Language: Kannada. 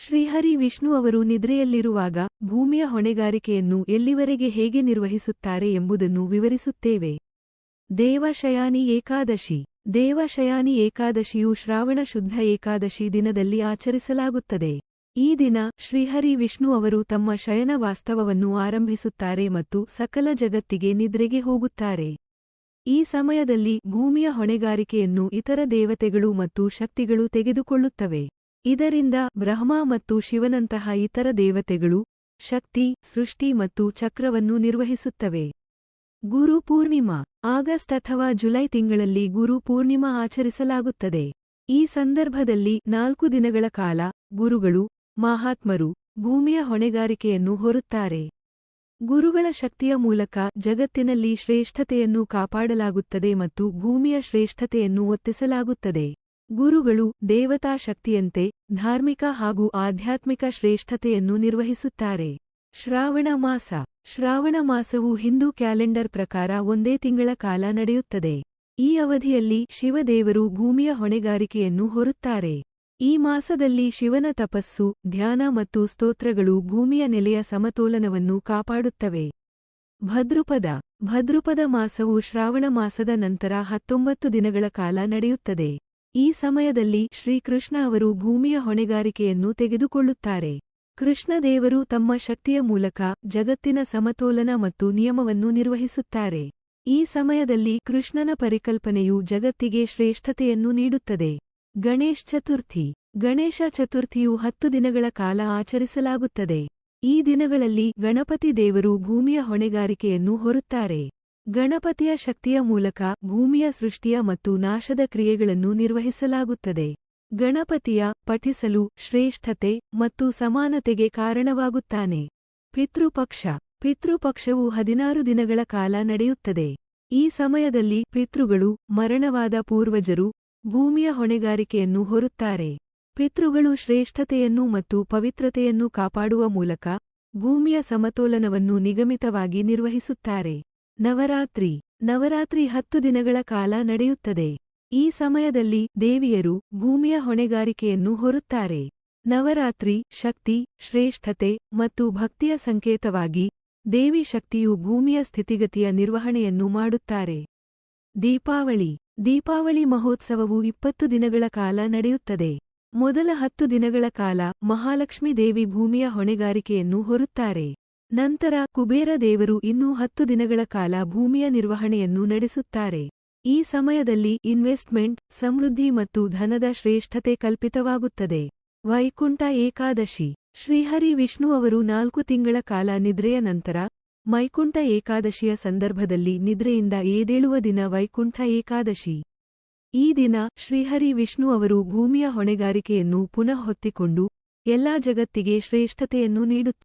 ಶ್ರೀಹರಿ ವಿಷ್ಣು ಅವರು ನಿದ್ರೆಯಲ್ಲಿರುವಾಗ ಭೂಮಿಯ ಹೊಣೆಗಾರಿಕೆಯನ್ನು ಎಲ್ಲಿವರೆಗೆ ಹೇಗೆ ನಿರ್ವಹಿಸುತ್ತಾರೆ ಎಂಬುದನ್ನು ವಿವರಿಸುತ್ತೇವೆ. ದೇವಶಯಾನಿ ಏಕಾದಶಿ. ದೇವಶಯಾನಿ ಏಕಾದಶಿಯು ಶ್ರಾವಣ ಶುದ್ಧ ಏಕಾದಶಿ ದಿನದಲ್ಲಿ ಆಚರಿಸಲಾಗುತ್ತದೆ. ಈ ದಿನ ಶ್ರೀಹರಿ ವಿಷ್ಣು ಅವರು ತಮ್ಮ ಶಯನ ವಾಸ್ತವವನ್ನು ಆರಂಭಿಸುತ್ತಾರೆ ಮತ್ತು ಸಕಲ ಜಗತ್ತಿಗೆ ನಿದ್ರೆಗೆ ಹೋಗುತ್ತಾರೆ. ಈ ಸಮಯದಲ್ಲಿ ಭೂಮಿಯ ಹೊಣೆಗಾರಿಕೆಯನ್ನು ಇತರ ದೇವತೆಗಳು ಮತ್ತು ಶಕ್ತಿಗಳು ತೆಗೆದುಕೊಳ್ಳುತ್ತವೆ. ಇದರಿಂದ ಬ್ರಹ್ಮ ಮತ್ತು ಶಿವನಂತಹ ಇತರ ದೇವತೆಗಳು ಶಕ್ತಿ, ಸೃಷ್ಟಿ ಮತ್ತು ಚಕ್ರವನ್ನು ನಿರ್ವಹಿಸುತ್ತವೆ. ಗುರು ಪೂರ್ಣಿಮಾ. ಆಗಸ್ಟ್ ಅಥವಾ ಜುಲೈ ತಿಂಗಳಲ್ಲಿ ಗುರು ಪೂರ್ಣಿಮಾ ಆಚರಿಸಲಾಗುತ್ತದೆ. ಈ ಸಂದರ್ಭದಲ್ಲಿ 4 ದಿನಗಳ ಕಾಲ ಗುರುಗಳು, ಮಹಾತ್ಮರು ಭೂಮಿಯ ಹೊಣೆಗಾರಿಕೆಯನ್ನು ಹೊರುತ್ತಾರೆ. ಗುರುಗಳ ಶಕ್ತಿಯ ಮೂಲಕ ಜಗತ್ತಿನಲ್ಲಿ ಶ್ರೇಷ್ಠತೆಯನ್ನು ಕಾಪಾಡಲಾಗುತ್ತದೆ ಮತ್ತು ಭೂಮಿಯ ಶ್ರೇಷ್ಠತೆಯನ್ನು ಒತ್ತಿಸಲಾಗುತ್ತದೆ. ಗುರುಗಳು ದೇವತಾ ಶಕ್ತಿಯಂತೆ ಧಾರ್ಮಿಕ ಹಾಗೂ ಆಧ್ಯಾತ್ಮಿಕ ಶ್ರೇಷ್ಠತೆಯನ್ನು ನಿರ್ವಹಿಸುತ್ತಾರೆ. ಶ್ರಾವಣ ಮಾಸ. ಶ್ರಾವಣ ಮಾಸವು ಹಿಂದೂ ಕ್ಯಾಲೆಂಡರ್ ಪ್ರಕಾರ ಒಂದೇ ತಿಂಗಳ ಕಾಲ ನಡೆಯುತ್ತದೆ. ಈ ಅವಧಿಯಲ್ಲಿ ಶಿವದೇವರು ಭೂಮಿಯ ಹೊಣೆಗಾರಿಕೆಯನ್ನು ಹೊರುತ್ತಾರೆ. ಈ ಮಾಸದಲ್ಲಿ ಶಿವನ ತಪಸ್ಸು, ಧ್ಯಾನ ಮತ್ತು ಸ್ತೋತ್ರಗಳು ಭೂಮಿಯ ನೆಲೆಯ ಸಮತೋಲನವನ್ನು ಕಾಪಾಡುತ್ತವೆ. ಭದ್ರುಪದ. ಭದ್ರುಪದ ಮಾಸವು ಶ್ರಾವಣ ಮಾಸದ ನಂತರ 19 ದಿನಗಳ ಕಾಲ ನಡೆಯುತ್ತದೆ. ಈ ಸಮಯದಲ್ಲಿ ಶ್ರೀಕೃಷ್ಣ ಅವರು ಭೂಮಿಯ ಹೊಣೆಗಾರಿಕೆಯನ್ನು ತೆಗೆದುಕೊಳ್ಳುತ್ತಾರೆ. ಕೃಷ್ಣದೇವರು ತಮ್ಮ ಶಕ್ತಿಯ ಮೂಲಕ ಜಗತ್ತಿನ ಸಮತೋಲನ ಮತ್ತು ನಿಯಮವನ್ನು ನಿರ್ವಹಿಸುತ್ತಾರೆ. ಈ ಸಮಯದಲ್ಲಿ ಕೃಷ್ಣನ ಪರಿಕಲ್ಪನೆಯು ಜಗತ್ತಿಗೆ ಶ್ರೇಷ್ಠತೆಯನ್ನು ನೀಡುತ್ತದೆ. ಗಣೇಶ್ ಚತುರ್ಥಿ. ಗಣೇಶ ಚತುರ್ಥಿಯು 10 ದಿನಗಳ ಕಾಲ ಆಚರಿಸಲಾಗುತ್ತದೆ. ಈ ದಿನಗಳಲ್ಲಿ ಗಣಪತಿ ದೇವರು ಭೂಮಿಯ ಹೊಣೆಗಾರಿಕೆಯನ್ನು ಹೊರುತ್ತಾರೆ. ಗಣಪತಿಯ ಶಕ್ತಿಯ ಮೂಲಕ ಭೂಮಿಯ ಸೃಷ್ಟಿಯ ಮತ್ತು ನಾಶದ ಕ್ರಿಯೆಗಳನ್ನು ನಿರ್ವಹಿಸಲಾಗುತ್ತದೆ. ಗಣಪತಿಯ ಪಠಿಸಲು ಶ್ರೇಷ್ಠತೆ ಮತ್ತು ಸಮಾನತೆಗೆ ಕಾರಣವಾಗುತ್ತಾನೆ. ಪಿತೃಪಕ್ಷ. ಪಿತೃಪಕ್ಷವು 16 ದಿನಗಳ ಕಾಲ ನಡೆಯುತ್ತದೆ. ಈ ಸಮಯದಲ್ಲಿ ಪಿತೃಗಳು, ಮರಣವಾದ ಪೂರ್ವಜರು ಭೂಮಿಯ ಹೊಣೆಗಾರಿಕೆಯನ್ನು ಹೊರುತ್ತಾರೆ. ಪಿತೃಗಳು ಶ್ರೇಷ್ಠತೆಯನ್ನು ಮತ್ತು ಪವಿತ್ರತೆಯನ್ನು ಕಾಪಾಡುವ ಮೂಲಕ ಭೂಮಿಯ ಸಮತೋಲನವನ್ನು ನಿಗಮಿತವಾಗಿ ನಿರ್ವಹಿಸುತ್ತಾರೆ. ನವರಾತ್ರಿ. ನವರಾತ್ರಿ 10 ದಿನಗಳ ಕಾಲ ನಡೆಯುತ್ತದೆ. ಈ ಸಮಯದಲ್ಲಿ ದೇವಿಯರು ಭೂಮಿಯ ಹೊಣೆಗಾರಿಕೆಯನ್ನು ಹೊರುತ್ತಾರೆ. ನವರಾತ್ರಿ ಶಕ್ತಿ, ಶ್ರೇಷ್ಠತೆ ಮತ್ತು ಭಕ್ತಿಯ ಸಂಕೇತವಾಗಿ ದೇವಿ ಶಕ್ತಿಯು ಭೂಮಿಯ ಸ್ಥಿತಿಗತಿಯ ನಿರ್ವಹಣೆಯನ್ನು ಮಾಡುತ್ತಾರೆ. ದೀಪಾವಳಿ. ದೀಪಾವಳಿ ಮಹೋತ್ಸವವು 20 ದಿನಗಳ ಕಾಲ ನಡೆಯುತ್ತದೆ. ಮೊದಲ 10 ದಿನಗಳ ಕಾಲ ಮಹಾಲಕ್ಷ್ಮೀ ದೇವಿ ಭೂಮಿಯ ಹೊಣೆಗಾರಿಕೆಯನ್ನು ಹೊರುತ್ತಾರೆ. ನಂತರ ಕುಬೇರ ದೇವರು ಇನ್ನೂ 10 ದಿನಗಳ ಕಾಲ ಭೂಮಿಯ ನಿರ್ವಹಣೆಯನ್ನು ನಡೆಸುತ್ತಾರೆ. ಈ ಸಮಯದಲ್ಲಿ ಇನ್ವೆಸ್ಟ್ಮೆಂಟ್, ಸಮೃದ್ಧಿ ಮತ್ತು ಧನದ ಶ್ರೇಷ್ಠತೆ ಕಲ್ಪಿತವಾಗುತ್ತದೆ. ವೈಕುಂಠ ಏಕಾದಶಿ. ಶ್ರೀಹರಿ ವಿಷ್ಣು ಅವರು 4 ತಿಂಗಳ ಕಾಲ ನಿದ್ರೆಯ ನಂತರ ವೈಕುಂಠ ಏಕಾದಶಿಯ ಸಂದರ್ಭದಲ್ಲಿ ನಿದ್ರೆಯಿಂದ ಎದ್ದೇಳುವ ದಿನ ವೈಕುಂಠ ಏಕಾದಶಿ. ಈ ದಿನ ಶ್ರೀಹರಿ ವಿಷ್ಣು ಅವರು ಭೂಮಿಯ ಹೊಣೆಗಾರಿಕೆಯನ್ನು ಪುನಃ ಹೊತ್ತಿಕೊಂಡು ಎಲ್ಲಾ ಜಗತ್ತಿಗೆ ಶ್ರೇಷ್ಠತೆಯನ್ನು ನೀಡುತ್ತಾರೆ.